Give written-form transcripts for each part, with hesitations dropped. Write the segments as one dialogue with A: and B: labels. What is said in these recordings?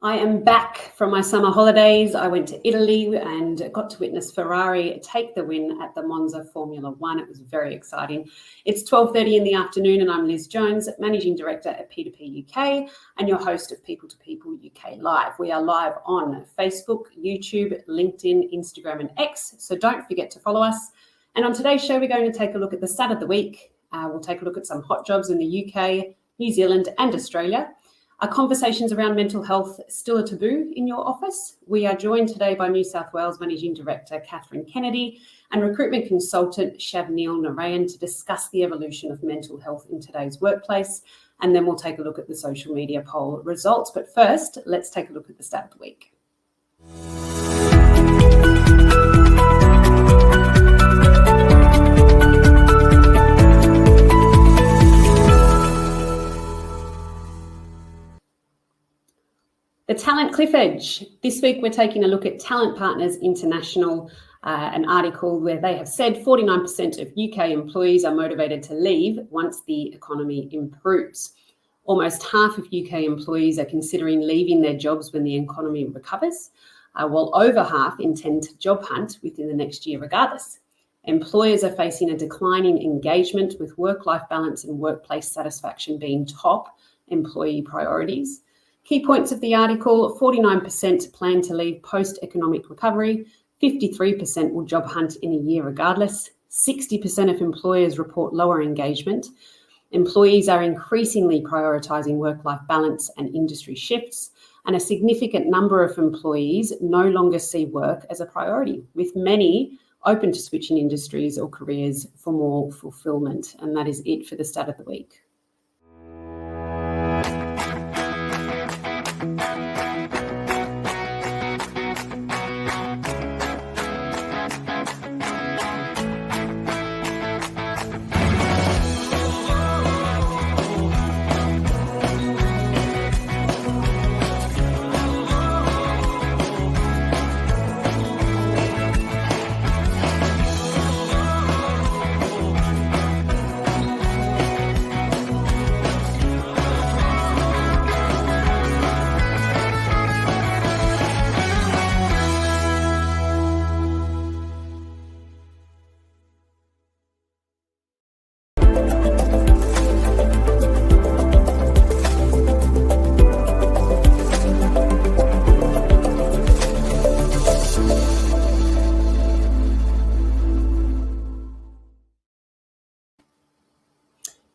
A: I am back from my summer holidays. I went to Italy and got to witness Ferrari take the win at the Monza Formula One. It was very exciting. It's 12:30 in the afternoon and I'm Liz Jones, Managing Director at P2P UK and your host of People to People UK Live. We are live on Facebook, YouTube, LinkedIn, Instagram and X, so don't forget to follow us. And on today's show, we're going to take a look at the stat of the week. We'll take a look at some hot jobs in the UK, New Zealand and Australia. Are conversations around mental health still a taboo in your office? We are joined today by New South Wales Managing Director Catherine Kennedy and Recruitment Consultant Shavneel Narayan to discuss the evolution of mental health in today's workplace. And then we'll take a look at the social media poll results. But first, let's take a look at the stat of the week. The Talent Cliff Edge. This week, we're taking a look at Talent Partners International, an article where they have said 49% of UK employees are motivated to leave once the economy improves. Almost half of UK employees are considering leaving their jobs when the economy recovers, while over half intend to job hunt within the next year regardless. Employers are facing a decline in engagement, with work-life balance and workplace satisfaction being top employee priorities. Key points of the article: 49% plan to leave post-economic recovery, 53% will job hunt in a year regardless, 60% of employers report lower engagement, employees are increasingly prioritising work-life balance and industry shifts, and a significant number of employees no longer see work as a priority, with many open to switching industries or careers for more fulfilment. And that is it for the stat of the week.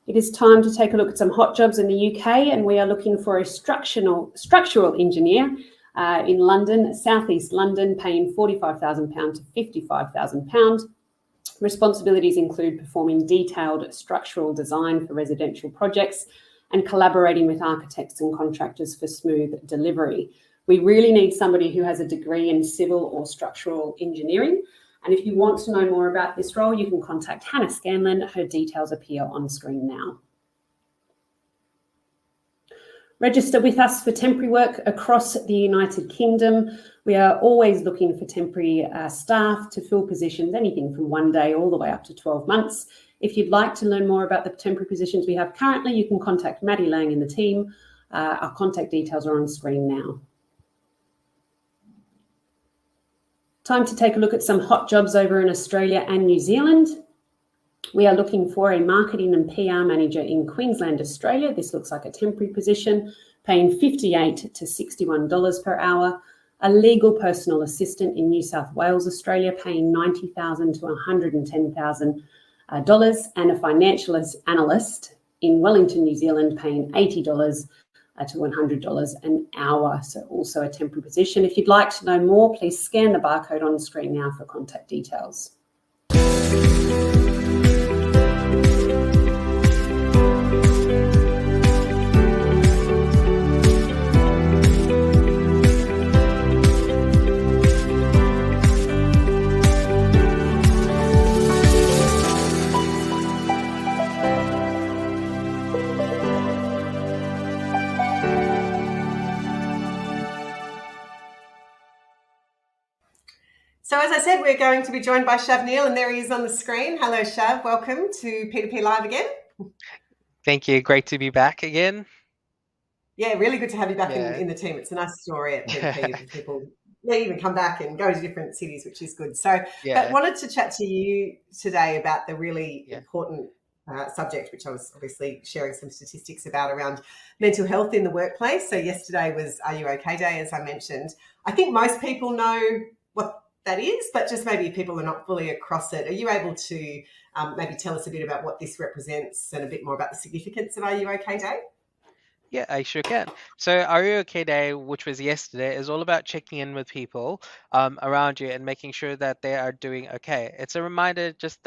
A: It is time to take a look at some hot jobs in the UK, and we are looking for a structural engineer in London, southeast London, paying £45,000 to £55,000. Responsibilities include performing detailed structural design for residential projects and collaborating with architects and contractors for smooth delivery. We really need somebody who has a degree in civil or structural engineering. And if you want to know more about this role, you can contact Hannah Scanlon. Her details appear on screen now. Register with us for temporary work across the United Kingdom. We are always looking for temporary staff to fill positions, anything from 1 day all the way up to 12 months. If you'd like to learn more about the temporary positions we have currently, you can contact Maddie Lang in the team. Our contact details are on screen now. Time to take a look at some hot jobs over in Australia and New Zealand. We are looking for a marketing and PR manager in Queensland, Australia. This looks like a temporary position, paying $58 to $61 per hour. A legal personal assistant in New South Wales, Australia, paying $90,000 to $110,000, and a financial analyst in Wellington, New Zealand, paying $80 to $100 an hour, so also a temporary position. If you'd like to know more, please scan the barcode on the screen now for contact details.
B: So as I said, we're going to be joined by Shavneel, and there he is on the screen. Hello, Shav. Welcome to P2P Live again.
C: Thank you. Great to be back again.
B: Yeah, really good to have you back
C: Yeah.
B: in the team. It's a nice story at PDP. People leave and come back and go to different cities, which is good. So, but wanted to chat to you today about the really important subject, which I was obviously sharing some statistics about around mental health in the workplace. So yesterday was Are You OK Day, as I mentioned. I think most people know what that is, but just maybe people are not fully across it. Are you able to maybe tell us a bit about what this represents and a bit more about the significance of Are You OK Day?
C: Yeah, I sure can. So Are You OK Day, which was yesterday, is all about checking in with people around you and making sure that they are doing okay. It's a reminder just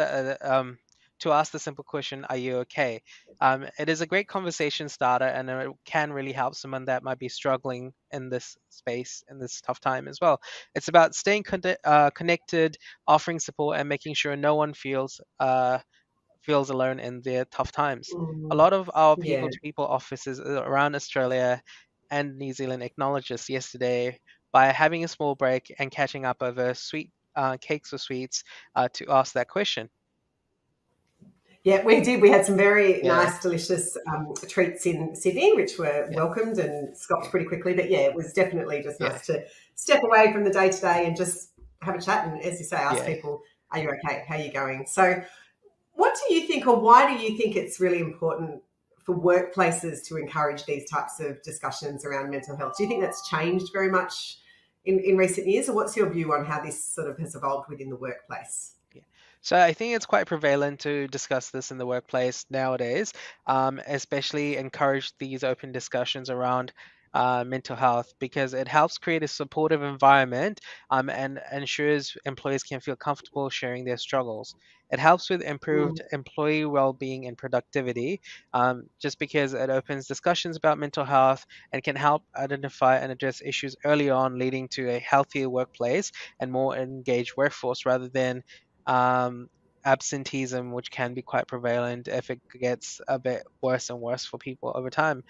C: to ask the simple question, are you okay? It is a great conversation starter, and it can really help someone that might be struggling in this space, in this tough time as well. It's about staying connected, offering support, and making sure no one feels alone in their tough times. A lot of our
B: Yeah.
C: people-to-people offices around Australia and New Zealand acknowledged this yesterday by having a small break and catching up over sweet cakes or sweets to ask that question.
B: Yeah, we did. We had some very
C: Yeah.
B: nice, delicious treats in Sydney, which were welcomed and stopped pretty quickly. But yeah, it was definitely just nice to step away from the day-to-day and just have a chat and, as you say, ask people, are you okay? How are you going? So what do you think, or why do you think it's really important for workplaces to encourage these types of discussions around mental health? Do you think that's changed very much in recent years, or what's your view on how this sort of has evolved within the workplace?
C: So I think it's quite prevalent to discuss this in the workplace nowadays, especially encourage these open discussions around mental health because it helps create a supportive environment and ensures employees can feel comfortable sharing their struggles. It helps with improved employee well-being and productivity, just because it opens discussions about mental health and can help identify and address issues early on, leading to a healthier workplace and more engaged workforce rather than absenteeism, which can be quite prevalent if it gets a bit worse and worse for people over time.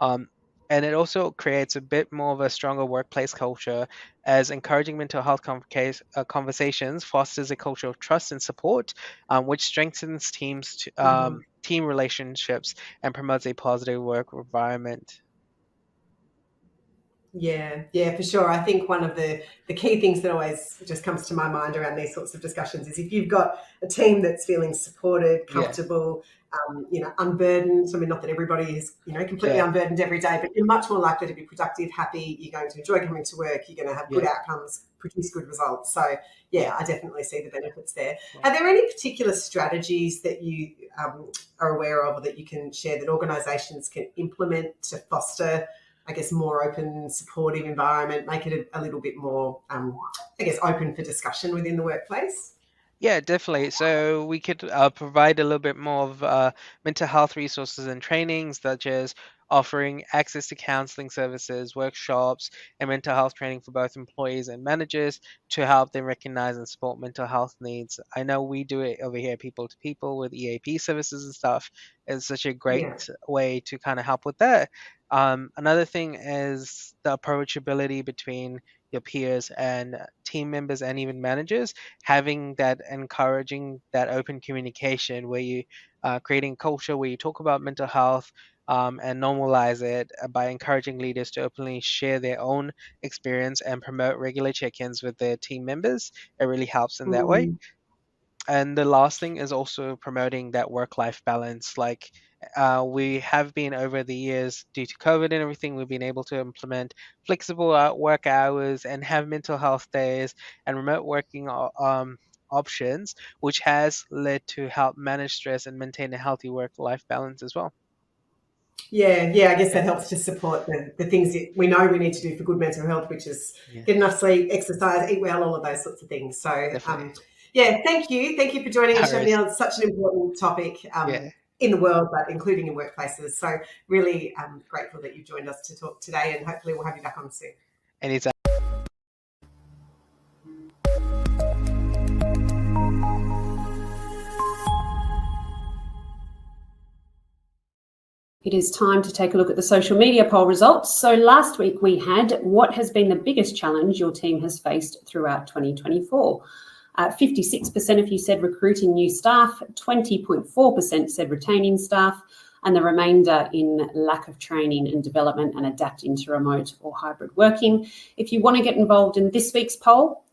C: Um, and it also creates a bit more of a stronger workplace culture, as encouraging mental health conversations fosters a culture of trust and support, which strengthens team relationships and promotes a positive work environment.
B: Yeah, for sure. I think one of the key things that always just comes to my mind around these sorts of discussions is if you've got a team that's feeling supported, comfortable, unburdened. I mean, not that everybody is, completely unburdened every day, but you're much more likely to be productive, happy. You're going to enjoy coming to work. You're going to have good outcomes, produce good results. So, I definitely see the benefits there. Are there any particular strategies that you are aware of or that you can share that organisations can implement to foster, I guess, more open, supportive environment, make it a little bit more, open for discussion within the workplace?
C: Yeah, definitely. So we could provide a little bit more of mental health resources and trainings, such as offering access to counseling services, workshops, and mental health training for both employees and managers to help them recognize and support mental health needs. I know we do it over here, people to people, with EAP services and stuff. It's such a great way to kind of help with that. Another thing is the approachability between your peers and team members and even managers, having that, encouraging that open communication where you creating culture where you talk about mental health and normalize it by encouraging leaders to openly share their own experience and promote regular check-ins with their team members. It really helps in that way. And the last thing is also promoting that work-life balance. Like we have been over the years due to COVID and everything, we've been able to implement flexible work hours and have mental health days and remote working options, which has led to help manage stress and maintain a healthy work-life balance as well.
B: Yeah, I guess that helps to support the things that we know we need to do for good mental health, which is get enough sleep, exercise, eat well, all of those sorts of things. So, thank you. Thank you for joining us, Shavneel. It's such an important topic in the world, but including in workplaces. So really grateful that you joined us to talk today, and hopefully we'll have you back on soon.
C: Anytime.
A: It is time to take a look at the social media poll results. So last week we had what has been the biggest challenge your team has faced throughout 2024. 56% of you said recruiting new staff, 20.4% said retaining staff, and the remainder in lack of training and development and adapting to remote or hybrid working. If you want to get involved in this week's poll,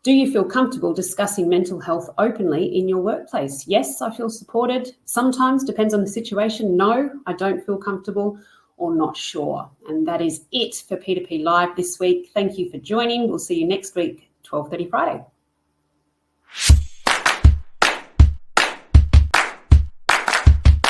A: do you feel comfortable discussing mental health openly in your workplace? Yes, I feel supported. Sometimes, depends on the situation. No, I don't feel comfortable or not sure. And that is it for P2P Live this week. Thank you for joining. We'll see you next week, 12:30 Friday.